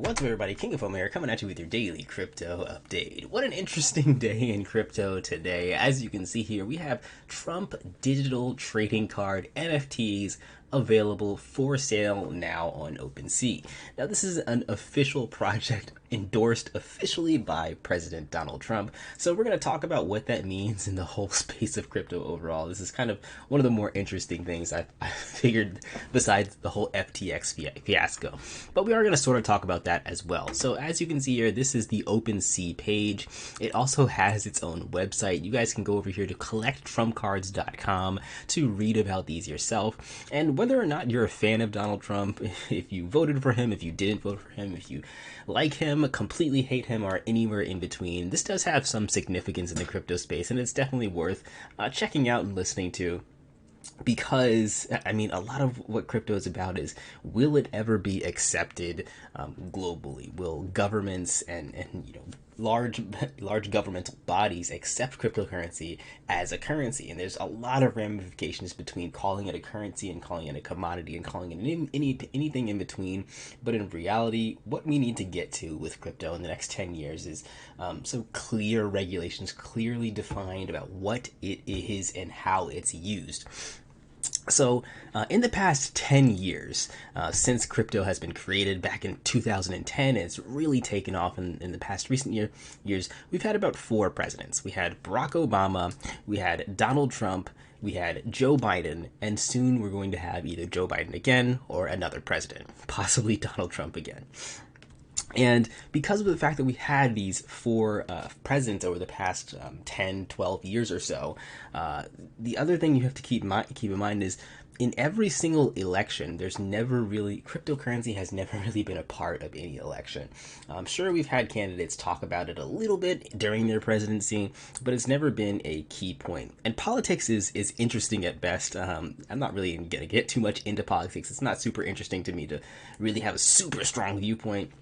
What's up, everybody? King of Fomo here, coming at you with your daily crypto update. What an interesting day in crypto today. As you can see here, we have Trump digital trading card NFTs available for sale now on OpenSea. Now, this is an official project endorsed officially by President Donald Trump. So we're going to talk about what that means in the whole space of crypto overall. This is kind of one of the more interesting things I figured besides the whole FTX fiasco. But we are going to sort of talk about that as well. So as you can see here, this is the OpenSea page. It also has its own website. You guys can go over here to collecttrumpcards.com to read about these yourself. And whether or not you're a fan of Donald Trump, if you voted for him, if you didn't vote for him, if you like him, completely hate him, or anywhere in between, this does have some significance in the crypto space, and it's definitely worth checking out and listening to. Because, I mean, a lot of what crypto is about is, will it ever be accepted globally? Will governments and large governmental bodies accept cryptocurrency as a currency? And there's a lot of ramifications between calling it a currency and calling it a commodity and calling it anything in between. But in reality, what we need to get to with crypto in the next 10 years is some clear regulations, clearly defined about what it is and how it's used. So in the past 10 years, since crypto has been created back in 2010, and it's really taken off in the past recent years, we've had about 4 presidents. We had Barack Obama, we had Donald Trump, we had Joe Biden, and soon we're going to have either Joe Biden again or another president, possibly Donald Trump again. And because of the fact that we had these 4 presidents over the past 10, 12 years or so, the other thing you have to keep in mind is in every single election, cryptocurrency has never really been a part of any election. I'm sure we've had candidates talk about it a little bit during their presidency, but it's never been a key point. And politics is interesting at best. I'm not really going to get too much into politics. It's not super interesting to me to really have a super strong viewpoint.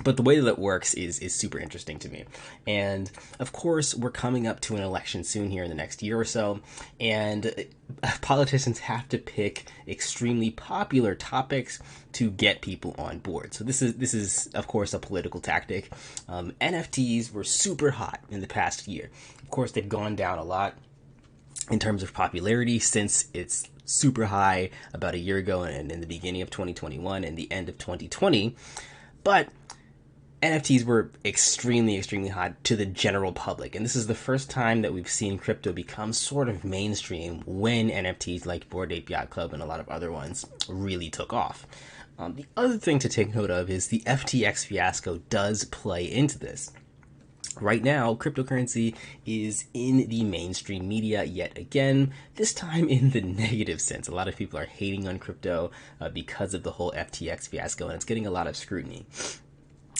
But the way that it works is super interesting to me. And of course, we're coming up to an election soon here in the next year or so. And politicians have to pick extremely popular topics to get people on board. So this is of course a political tactic. NFTs were super hot in the past year. Of course, they've gone down a lot in terms of popularity since it's super high about a year ago and in the beginning of 2021 and the end of 2020. But NFTs were extremely hot to the general public, and this is the first time that we've seen crypto become sort of mainstream when NFTs like Bored Ape Yacht Club and a lot of other ones really took off. The other thing to take note of is the FTX fiasco does play into this. Right now, cryptocurrency is in the mainstream media yet again, this time in the negative sense. A lot of people are hating on crypto because of the whole FTX fiasco, and it's getting a lot of scrutiny.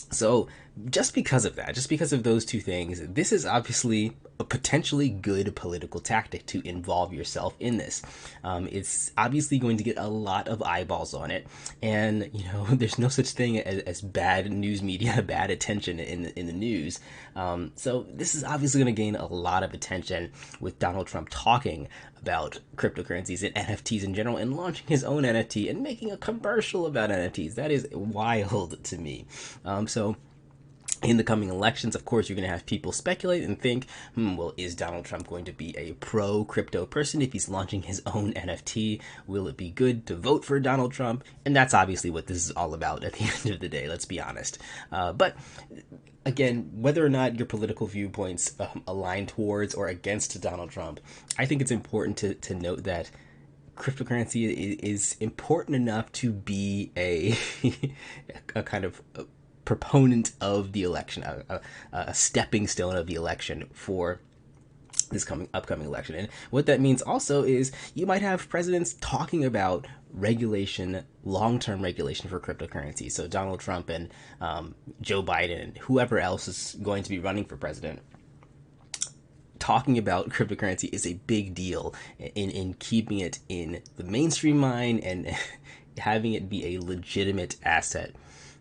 So just because of that, just because of those two things, this is obviously a potentially good political tactic to involve yourself in this. It's obviously going to get a lot of eyeballs on it. And, there's no such thing as bad news media, bad attention in the news. So this is obviously going to gain a lot of attention with Donald Trump talking about cryptocurrencies and NFTs in general and launching his own NFT and making a commercial about NFTs. That is wild to me. So in the coming elections, of course, you're going to have people speculate and think, well, is Donald Trump going to be a pro-crypto person if he's launching his own NFT? Will it be good to vote for Donald Trump? And that's obviously what this is all about at the end of the day, let's be honest. But again, whether or not your political viewpoints align towards or against Donald Trump, I think it's important to note that cryptocurrency is important enough to be a kind of proponent of the election, a stepping stone of the election for this upcoming election. And what that means also is you might have presidents talking about regulation, long-term regulation for cryptocurrency. So Donald Trump and Joe Biden and whoever else is going to be running for president, talking about cryptocurrency is a big deal in keeping it in the mainstream mind and having it be a legitimate asset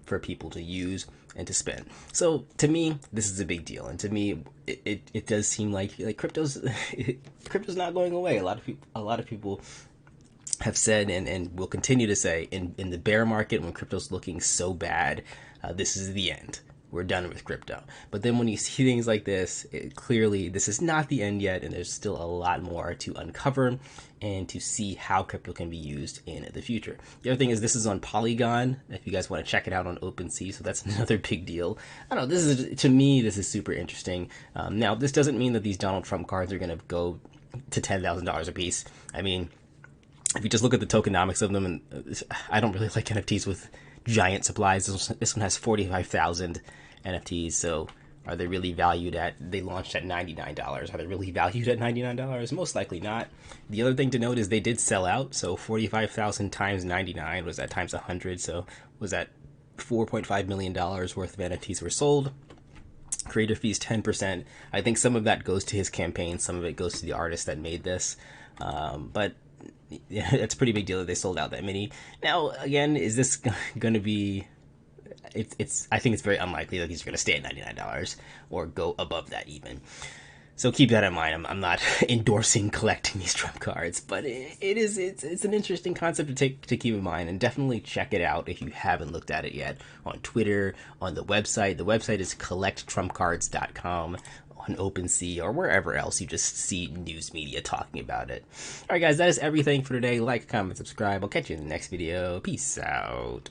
for people to use and to spend. So to me, this is a big deal, and to me, it does seem like crypto's not going away. A lot of people have said and will continue to say in the bear market when crypto's looking so bad, this is the end. We're done with crypto. But then when you see things like this, clearly this is not the end yet, and there's still a lot more to uncover and to see how crypto can be used in the future. The other thing is this is on Polygon, if you guys want to check it out on OpenSea, so that's another big deal. I don't know, this is, to me, this is super interesting. Now, this doesn't mean that these Donald Trump cards are going to go to $10,000 a piece. I mean, if you just look at the tokenomics of them, and I don't really like NFTs with giant supplies. This one has 45,000 NFTs, so are they really valued at, they launched at $99. Are they really valued at $99? Most likely not. The other thing to note is they did sell out, so 45,000 times 99 was that times 100, so was that $4.5 million worth of NFTs were sold. Creator fees 10%. I think some of that goes to his campaign, some of it goes to the artist that made this, but yeah, it's a pretty big deal that they sold out that many. Now, again, is this going to be... I think it's very unlikely that these are going to stay at $99 or go above that even. So keep that in mind. I'm not endorsing collecting these Trump cards, but it's an interesting concept to keep in mind, and definitely check it out if you haven't looked at it yet on Twitter, on the website. The website is collecttrumpcards.com. On OpenSea or wherever else you just see news media talking about it. All right, guys, that is everything for today. Like, comment, subscribe. I'll catch you in the next video. Peace out.